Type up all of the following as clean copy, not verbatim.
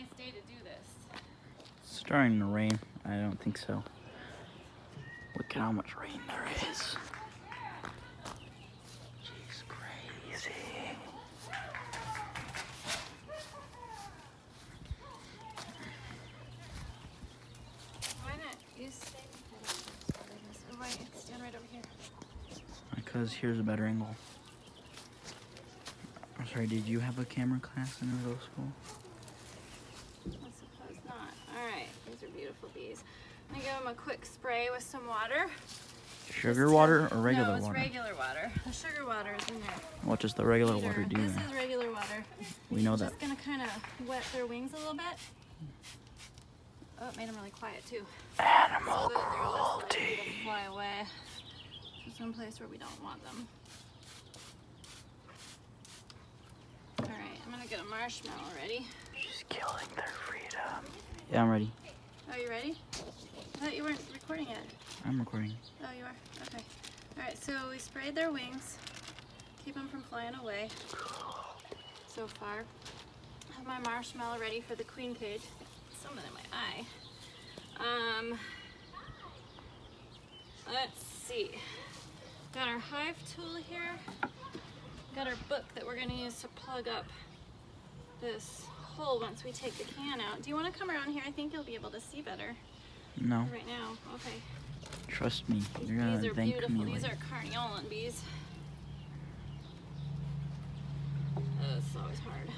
nice day to do this. It's starting to rain. I don't think so. Look at how much rain there is. She's crazy. Why not? You stay. Oh, wait, stand right over here. Because here's a better angle. I'm sorry, did you have a camera class in middle school? I suppose not. Alright, these are beautiful bees. I'm going to give them a quick spray with some water. Sugar water or regular water? No, it's regular water. The sugar water is in there. What does the regular water do This then? is regular water. We know that. Just going to kind of wet their wings a little bit. Oh, it made them really quiet too. Animal so that they're less likely cruelty. to fly away to some place where we don't want them. Alright, I'm going to get a marshmallow ready. She's killing their freedom. Yeah, I'm ready. Oh, you ready? I thought you weren't recording yet. I'm recording. Oh, you are? Okay. Alright, so we sprayed their wings. Keep them from flying away. So far. I have my marshmallow ready for the queen cage. Something in my eye. Let's see. Got our hive tool here. Got our book that we're going to use to plug up this hole once we take the can out. Do you want to come around here? I think you'll be able to see better. No. Right now. Okay. Trust me. You're These gonna are thank beautiful. me These later. are carniolan bees. It's always hard.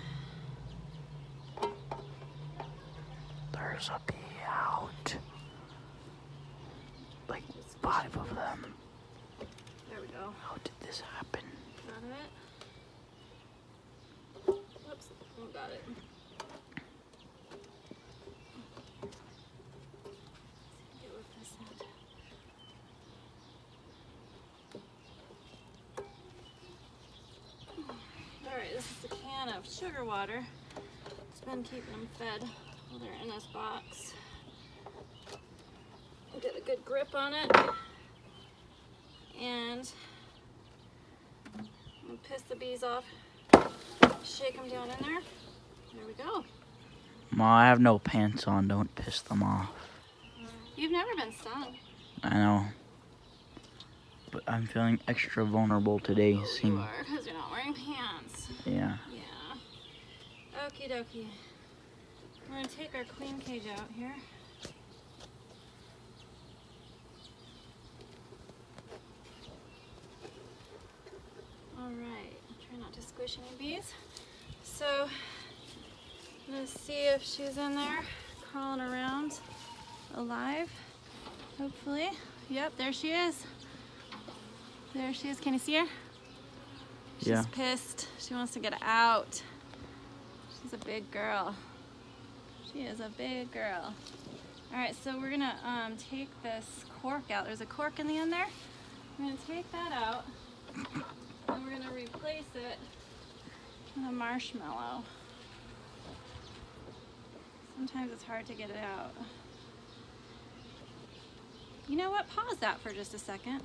There's a bee out. Like 5 of them. There we go. How did this happen? Got it. Whoops. Oh, got it. Get with this end. Alright, this is the can of sugar water. It's been keeping them fed while they're in this box. Get a good grip on it. And I'll piss the bees off. Shake them down in there. There we go. Ma, I have no pants on. Don't piss them off. You've never been stung. I know. But I'm feeling extra vulnerable today. You Seeing. are, because you're not wearing pants. Yeah. Yeah. Okie dokie. We're going to take our queen cage out here. Alright. Try not to squish any bees. So, I'm going to see if she's in there, crawling around, alive. Hopefully. Yep, there she is. There she is. Can you see her? She's Yeah. pissed. She wants to get out. She's a big girl. She is a big girl. Alright, so we're gonna take this cork out. There's a cork in the end there. We're gonna take that out and we're gonna replace it with a marshmallow. Sometimes it's hard to get it out. You know what? Pause that for just a second.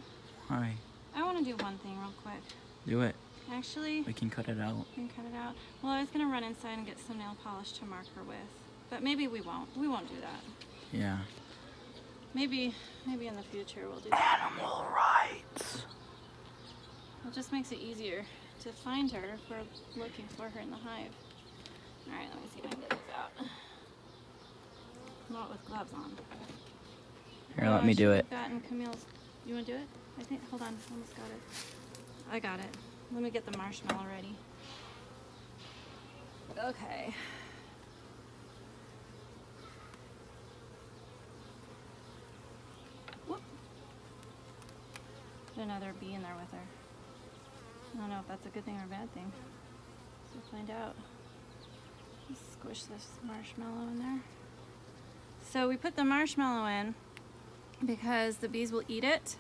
Alright. I want to do one thing real quick. Do it. Actually, We can cut it out. we can cut it out. Well, I was gonna run inside and get some nail polish to mark her with, but maybe we won't. We won't do that. Yeah. Maybe in the future we'll do that. Animal rights. It just makes it easier to find her if we're looking for her in the hive. All right, let me see if I can get these out. Not with gloves on. Here, let me do it. I've gotten Camille's. You want to do it? I think. Hold on. Almost got it. I got it. Let me get the marshmallow ready. Okay. Whoop. There's another bee in there with her. I don't know if that's a good thing or a bad thing. We'll find out. Let's squish this marshmallow in there. So we put the marshmallow in because the bees will eat it.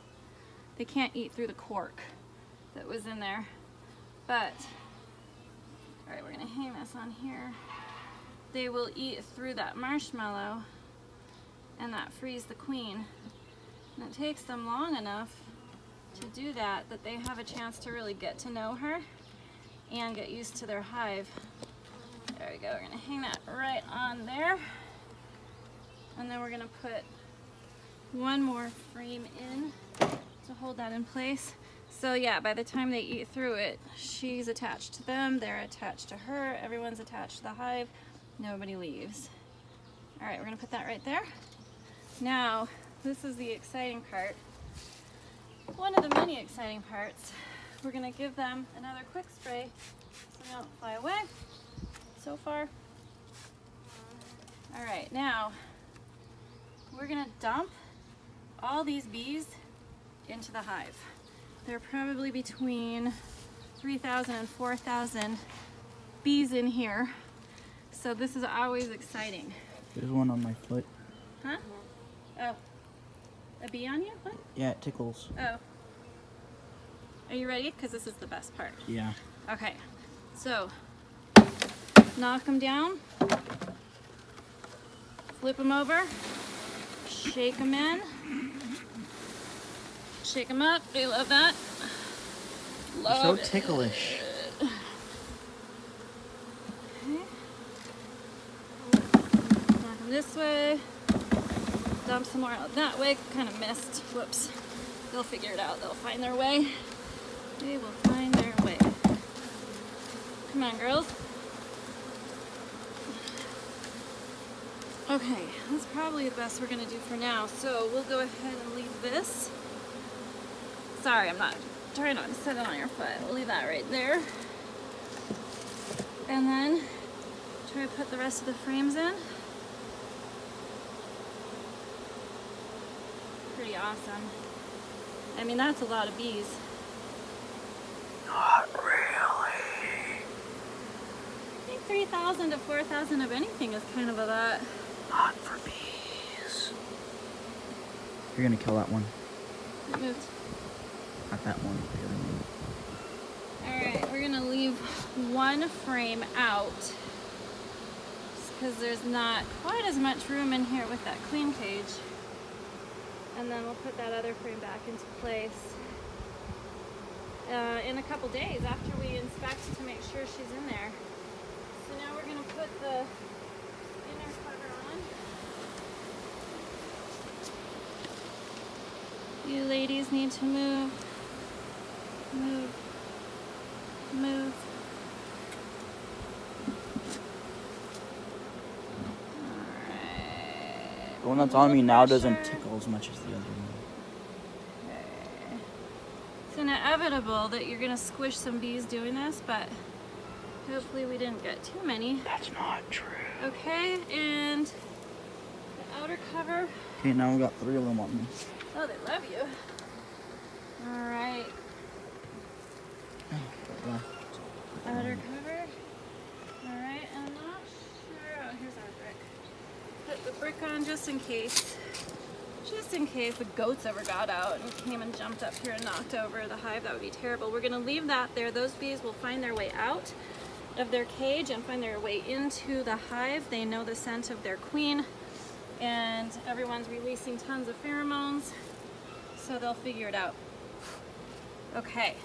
They can't eat through the cork that was in there. But, all right, we're gonna hang this on here. They will eat through that marshmallow and that frees the queen. And it takes them long enough to do that they have a chance to really get to know her and get used to their hive. There we go. We're gonna hang that right on there. And then we're gonna put one more frame in to hold that in place. So yeah, by the time they eat through it, she's attached to them, they're attached to her, everyone's attached to the hive, nobody leaves. All right, we're gonna put that right there. Now, this is the exciting part. One of the many exciting parts. We're gonna give them another quick spray so they don't fly away. So far. All right, now we're gonna dump all these bees into the hive. There are probably between 3,000 and 4,000 bees in here. So this is always exciting. There's one on my foot. Huh? Oh. A bee on you? What? Yeah, it tickles. Oh. Are you ready? Because this is the best part. Yeah. Okay. So, knock them down. Flip them over. Shake them in. Shake them up. They love that. Love so ticklish. Okay. Knock them this way. Dump some more out that way. Kind of missed. Whoops. They'll figure it out. They'll find their way. They will find their way. Come on, girls. Okay, that's probably the best we're gonna do for now. So we'll go ahead and leave this. Sorry, I'm not trying not to set it on your foot. We'll leave that right there. And then try to put the rest of the frames in. Pretty awesome. I mean, that's a lot of bees. Not really. I think 3,000 to 4,000 of anything is kind of a lot. Not for bees. You're gonna kill that one. It moved. Not that one. The other one. Alright, we're gonna leave one frame out because there's not quite as much room in here with that queen cage. And then we'll put that other frame back into place in a couple days after we inspect to make sure she's in there. So now we're gonna put the inner cover on. You ladies need to move. Move. Move. Alright. The one that's on me now doesn't tickle as much as the other one. Okay. It's inevitable that you're gonna squish some bees doing this, but hopefully we didn't get too many. That's not true. Okay, and the outer cover. Okay, now we got 3 of them on me. Oh, they love you. Alright. Outer cover. Alright, and I'm not sure. Oh, here's our brick. Put the brick on just in case. Just in case the goats ever got out and came and jumped up here and knocked over the hive. That would be terrible. We're going to leave that there. Those bees will find their way out of their cage and find their way into the hive. They know the scent of their queen, and everyone's releasing tons of pheromones, so they'll figure it out. Okay,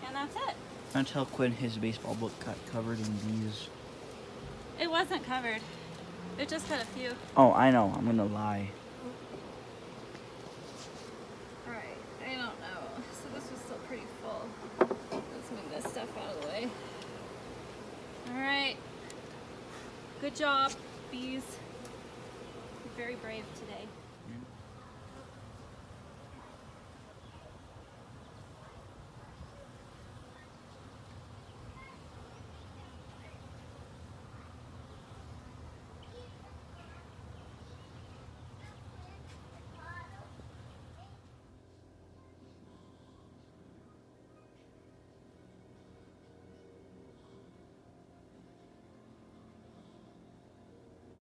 and that's it. Don't tell Quinn his baseball book got covered in bees. It wasn't covered. It just had a few. Oh, I know. I'm gonna lie. Alright, I don't know. So this was still pretty full. Let's move this stuff out of the way. Alright. Good job, bees. You're very brave today.